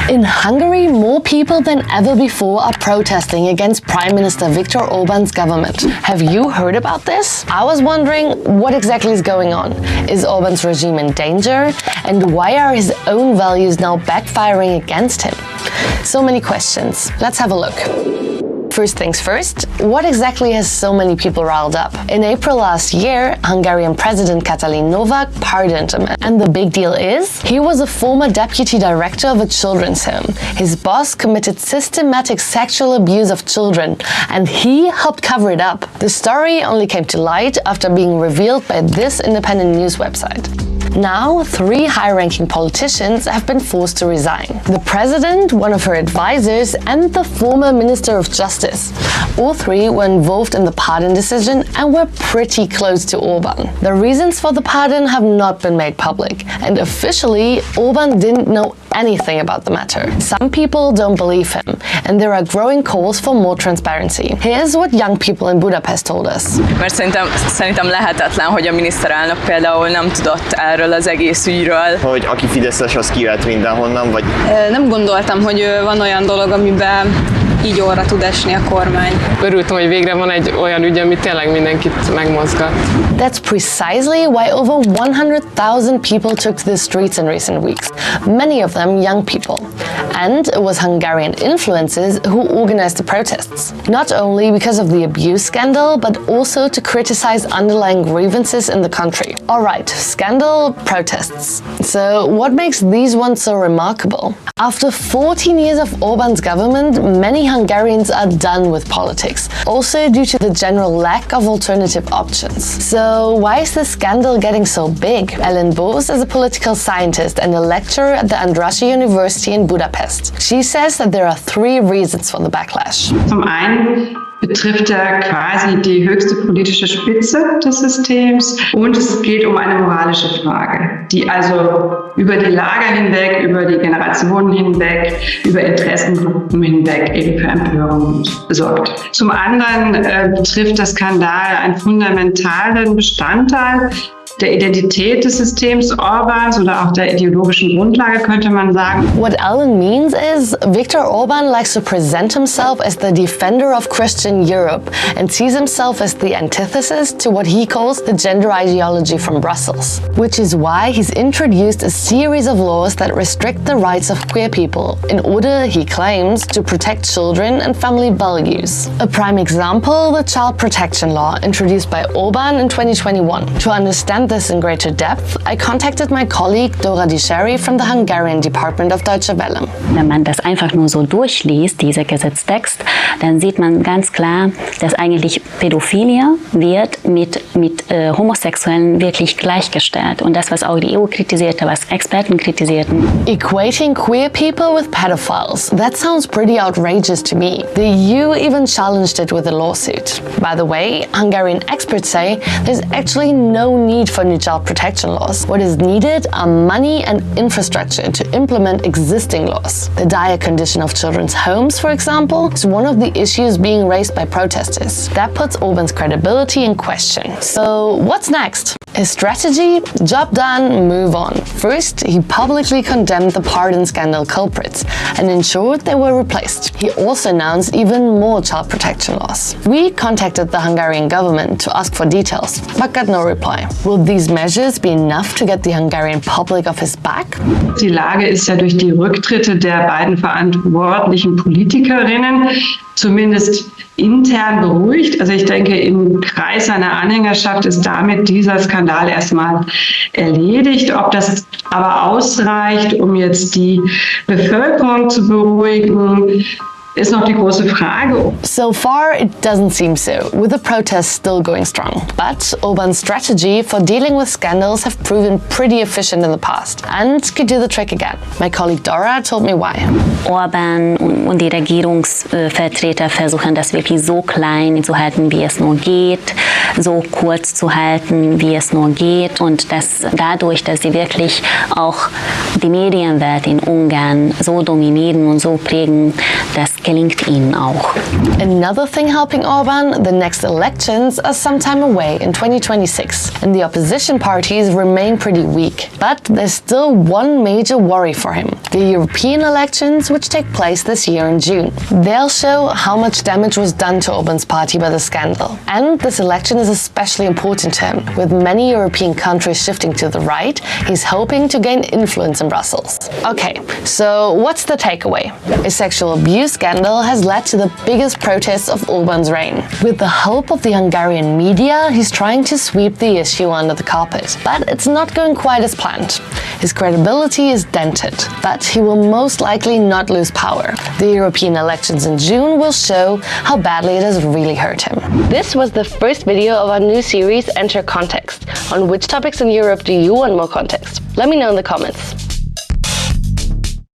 In Hungary, more people than ever before are protesting against Prime Minister Viktor Orbán's government. Have you heard about this? I was wondering what exactly is going on. Is Orbán's regime in danger? And why are his own values now backfiring against him? So many questions. Let's have a look. First things first, what exactly has so many people riled up? In April last year, Hungarian President Katalin Novak pardoned him. And the big deal is, he was a former deputy director of a children's home. His boss committed systematic sexual abuse of children, and he helped cover it up. The story only came to light after being revealed by this independent news website. Now, 3 high-ranking politicians have been forced to resign. The president, one of her advisors, and the former Minister of Justice. All 3 were involved in the pardon decision and were pretty close to Orbán. The reasons for the pardon have not been made public, and officially, Orbán didn't know anything about the matter. Some people don't believe him, and there are growing calls for more transparency. Here's what young people in Budapest told us. Mert szerintem lehetetlen, hogy a miniszterelnök például nem tudott erről az egész ügyről. Hogy aki fideszes, az kijöhet mindenhonnan, vagy... Nem gondoltam, hogy van olyan dolog, amiben így orra tud esni a kormány. Örültem, hogy végre van egy olyan ügy, ami tényleg mindenkit megmozgat. That's precisely why over 100,000 people took to the streets in recent weeks, many of them young people. And it was Hungarian influencers who organized the protests. Not only because of the abuse scandal, but also to criticize underlying grievances in the country. Alright, scandal, protests. So what makes these ones so remarkable? After 14 years of Orbán's government, many Hungarians are done with politics, also due to the general lack of alternative options. So why is this scandal getting so big? Ellen Bose is a political scientist and a lecturer at the Andrássy University in Budapest. She says that there are 3 reasons for the backlash. Zum einen betrifft er quasi die höchste politische Spitze des Systems und es geht um eine moralische Frage, die also über die Lager hinweg, über die Generationen hinweg, über Interessengruppen hinweg eben für Empörung sorgt. Zum anderen betrifft der Skandal einen fundamentalen Bestandteil der Identität des Systems Orbáns oder auch der ideologischen Grundlage, könnte man sagen. What Ellen means is Viktor Orbán likes to present himself as the defender of Christian Europe and sees himself as the antithesis to what he calls the gender ideology from Brussels. Which is why he's introduced a series of laws that restrict the rights of queer people in order, he claims, to protect children and family values. A prime example, the child protection law introduced by Orbán in 2021. To understand this in greater depth, I contacted my colleague Dora Dicheri from the Hungarian Department of Deutsche Welle. Wenn man das einfach nur so durchliest, dieser Gesetztext, dann sieht man ganz klar, dass eigentlich Pädophilie wird mit Homosexuellen wirklich gleichgestellt. Und das, was auch die EU kritisierte, was Experten kritisierten. Equating queer people with pedophiles. That sounds pretty outrageous to me. The EU even challenged it with a lawsuit. By the way, Hungarian experts say there's actually no need for new child protection laws. What is needed are money and infrastructure to implement existing laws. The dire condition of children's homes, for example, is one of the issues being raised by protesters. That puts Orbán's credibility in question. So what's next? His strategy? Job done, move on. First, he publicly condemned the pardon scandal culprits and ensured they were replaced. He also announced even more child protection laws. We contacted the Hungarian government to ask for details, but got no reply. Will these measures be enough to get the Hungarian public off his back? Die Lage ist ja durch die Rücktritte der beiden verantwortlichen Politikerinnen zumindest intern beruhigt. Also ich denke, im Kreis seiner Anhängerschaft ist damit dieser Skandal erstmal erledigt. Ob das aber ausreicht, um jetzt die Bevölkerung zu beruhigen, ist noch die große Frage. So far, it doesn't seem so, with the protests still going strong. But Orbán's strategy for dealing with scandals have proven pretty efficient in the past and could do the trick again. My colleague Dora told me why. Orbán und die Regierungsvertreter versuchen, das wirklich so klein zu halten, wie es nur geht. so kurz zu halten, wie es nur geht. Und dadurch, dass sie wirklich auch die Medienwelt in Ungarn so dominieren und so prägen, das gelingt ihnen auch. Another thing helping Orbán, the next elections are sometime away in 2026, and the opposition parties remain pretty weak. But there's still one major worry for him: the European elections, which take place this year in June. They'll show how much damage was done to Orbán's party by the scandal. And this election is especially important to him. With many European countries shifting to the right, he's hoping to gain influence in Brussels. Okay, so what's the takeaway? A sexual abuse scandal has led to the biggest protests of Orbán's reign. With the help of the Hungarian media, he's trying to sweep the issue under the carpet. But it's not going quite as planned. His credibility is dented, but he will most likely not lose power. The European elections in June will show how badly it has really hurt him. This was the first video of our new series, Enter Context. On which topics in Europe do you want more context? Let me know in the comments.